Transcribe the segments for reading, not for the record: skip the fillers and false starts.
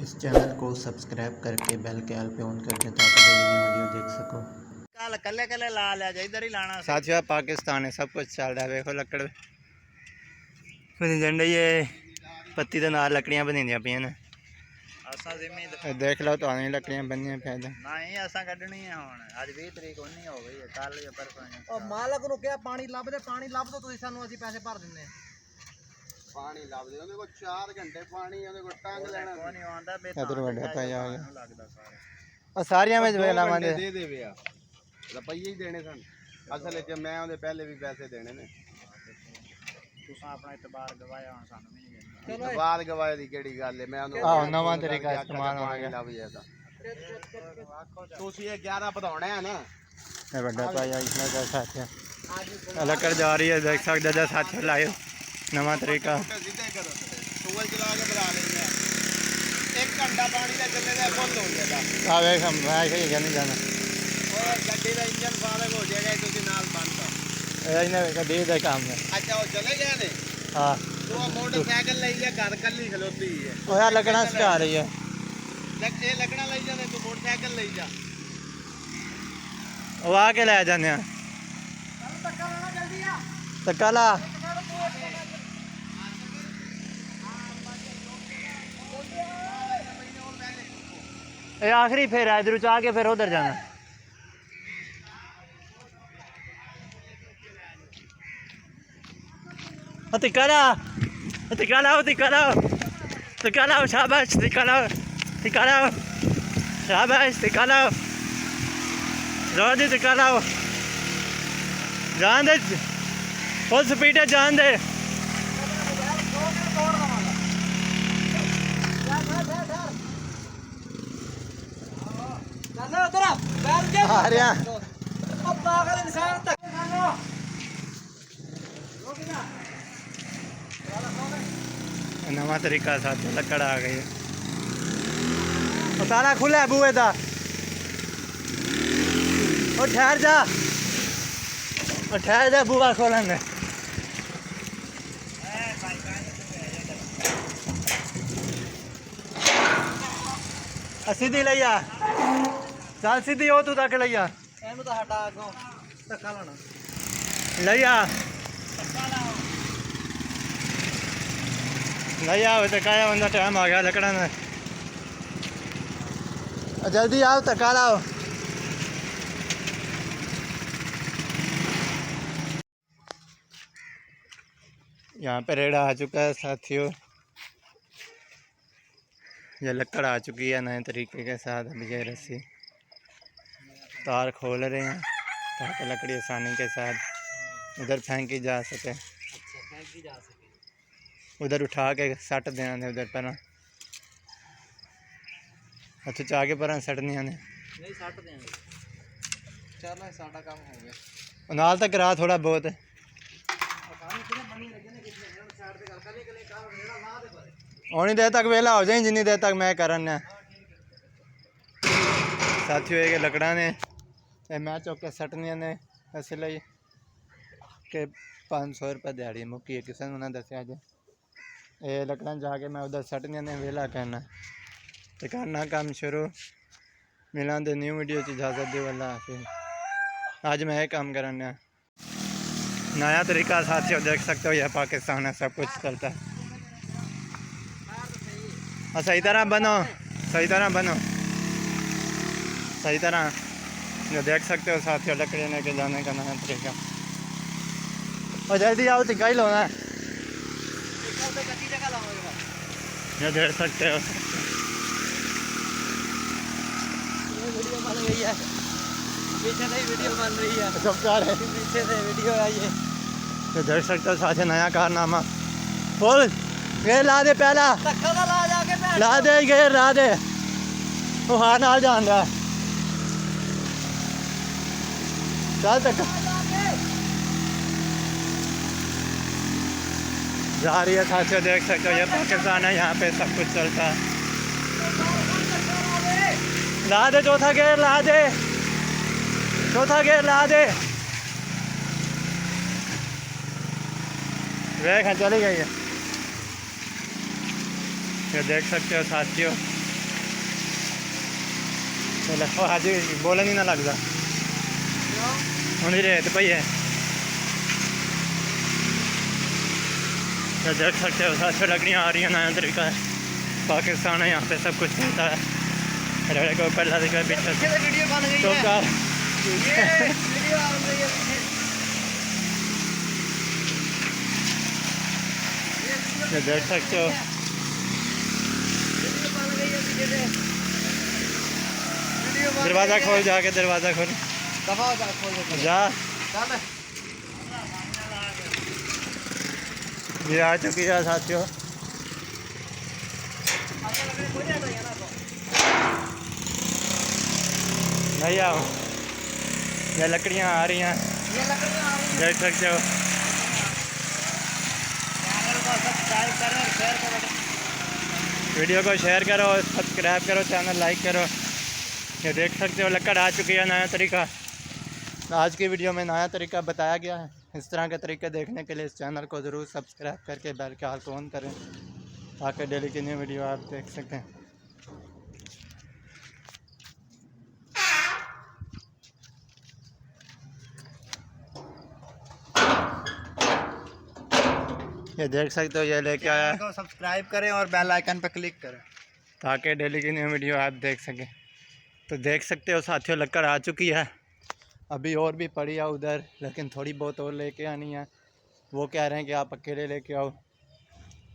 इस चैनल को सब्सक्राइब करके बेल के आल पे ऑन कर दें ताकि डेली न्यू वीडियो देख सको। कल कल्ले कल्ले ला लिया जा इधर ही लाना साथियों पाकिस्तान है सब कुछ चल रहा है। देखो लकड़ झंडे ये पत्ती के नाल लकड़ियां बनी पे ने असा जिम्मे देख लो तो लकड़ियां बनी पैदा नहीं असा कड्ढनी है हुन आज 20 तरीक होनी हो गई है कल या परसों और मालक नु क्या पानी लभ दे तो तुसी सानू असि पैसे भर दिंने पानी लभ दे ओदे को 4 घंटे पानी ओदे को टंग लेना कोनी आंदा बे इधर बड़ा पाया हो गया लगदा सारा और सारियां में वेला मांदे दे देवे आ रुपये ही देने सन असल च मैं ओदे पहले भी पैसे देने ने तुसा अपना इतबार गवाया हुन सानू भी नहीं चलो बाद गवाए दी केड़ी गल है मैं आओ नवा तरीका इस्तेमाल हो गया लभ जाता तुसी ये 11 बढ़ाना है ना ये बड़ा पाया इसमें का साथियों लकड़ जा रही है देख सकते हो साथियों लायो नवा तरीका सीधे करो टूल चला के बढ़ा लेंगे 1 घंटा पानी का चलने का बंद हो जाएगा आ देख हम ऐसे ही नहीं जाना और गड्डी का इंजन फालग हो जाएगा तुसी नाल बंद ए इने का दे दे काम है। अच्छा वो चले गए ने हां तो मोटरसाइकिल ले जा घर कल्ली खलोती है ओ यार लगना सिखा रही है लग ये लगना ले जा तू मोटरसाइकिल ले जा वो आके ले जाने धक्का ला ये आखिरी फेर है इधर चाह के फिर उधर जाना तिकाला शाबाश तिकाला शाबाश तिकाला जोर दे तिकाला जान दे फुल स्पीड है जान दे चलो उधर बैठ के आ रहा ओ पागल इंसान तक चलो रोक ना नवा तरीका साथ लकड़ आ गई ताला खुला है बुए का ठहर जा बुआ खोलन दे सीधी लिया चल सीधी हो तू तक लिया एनु तो हटा अगो धक्का लाना लिया लिया धक्काया बंदा टाइम आ गया लकड़ा में जल्दी आओ धक्का लाओ यहाँ पे रेड़ा आ चुका है साथियों ये लकड़ आ चुकी है नए तरीके के साथ। अभी ये रस्सी तार खोल रहे हैं ताकि लकड़ी आसानी के साथ उधर फेंकी जा सके। अच्छा फेंकी जा सके उधर उठा के सट देना उधर पर अच्छा चाह के पर सट नहीं आने नहीं सट देंगे चलो साडा काम हो गया नाल तक करा थोड़ा बहुत पानी किने बनी लगे ने कितने साइड पे कल के लिए काम रेड़ा ला दे पर उन्नी देर तक वेला हो जाए जिन्नी देर तक मैं करना साथियों ये लकड़ा ने मैं चौके सटनिया ने इसलिए कि 500 रुपये दिहाड़ी मुक्की है किसी ने दसिया जे ये लकड़ा जाके मैं उधर सटनिया ने वेला करना तो करना काम शुरू मिला दे न्यू वीडियो इजाज़त दे वाला फिर आज मैं ये काम करना नया तरीका साथियों देख सकते हो यह पाकिस्तान है सब कुछ चलता है। और सही तरह बनो सही तरह जो देख सकते हो साथियों लकड़ी लेके जाने का नया तरीका। और जल्दी आओ तो कहीं लो ना ये देख सकते हो वीडियो बन गई है पीछे से वीडियो बन रही है सब कार है पीछे से वीडियो आई है तो देख सकते हो साथियों नया कारनामा बोल ये ला दे पहला धक्का ला जाके बैठ ला दे गए ला दे वो हाँ नाल जान रहा चल तक जा रही है साथियों देख सकते हो ये पाकिस्तान है यहाँ पे सब कुछ चलता है। ला दे चौथा गेयर ला दे वह चली गई है। ये देख सकते हो साथियों आज बोलन ही ना लगता हूँ रेत पई है। तो देख सकते हो साथ लकड़ियाँ आ रही हैं, नया तरीका है पाकिस्तान है, यहाँ पे सब कुछ होता है। रेड़े को पहला दिखा पीछे वीडियो बन गई तो है कार ये वीडियो आ रही है ये देख सकते हो। वीडियो बन गई है पीछे से वीडियो बन दरवाज़ा गई है। खोल, जाके दरवाज़ा खोल दफा जा खोल दे जा। चल ये आ चुकी है साथियों। आपको लग रहा है कोई नहीं आता है ना तो नहीं आओ, ये लकड़ियाँ आ रही हैं, ये लकड़ियां आ रही हैं। देख सकते हो। चैनल को सब्सक्राइब करें और शेयर करें। वीडियो को शेयर करो, सब्सक्राइब करो, चैनल लाइक करो। ये देख सकते हो लकड़ आ चुकी है, नया तरीका। आज की वीडियो में नया तरीका बताया गया है। इस तरह के तरीके देखने के लिए इस चैनल को ज़रूर सब्सक्राइब करके बेल के आइकन ऑन करें ताकि डेली की न्यू वीडियो आप देख सकें। ये देख सकते हो, ये लेके आया चैनल को सब्सक्राइब करें और बेल आइकन पर क्लिक करें ताकि डेली की न्यू वीडियो आप देख सकें। तो देख सकते हो साथियों, लकड़ आ चुकी है। अभी और भी पड़ी है उधर, लेकिन थोड़ी बहुत और लेके आनी है। वो कह रहे हैं कि आप अकेले लेके आओ।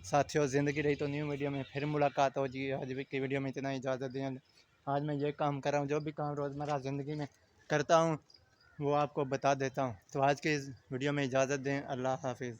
साथियों, ज़िंदगी रही तो न्यू वीडियो में फिर मुलाकात हो जी। आज की वीडियो में इतना इजाज़त दें। आज मैं ये काम कर रहा हूँ, जो भी काम रोज़मर्रा ज़िंदगी में करता हूँ वो आपको बता देता हूँ। तो आज की इस वीडियो में इजाज़त दें। अल्लाह हाफिज़।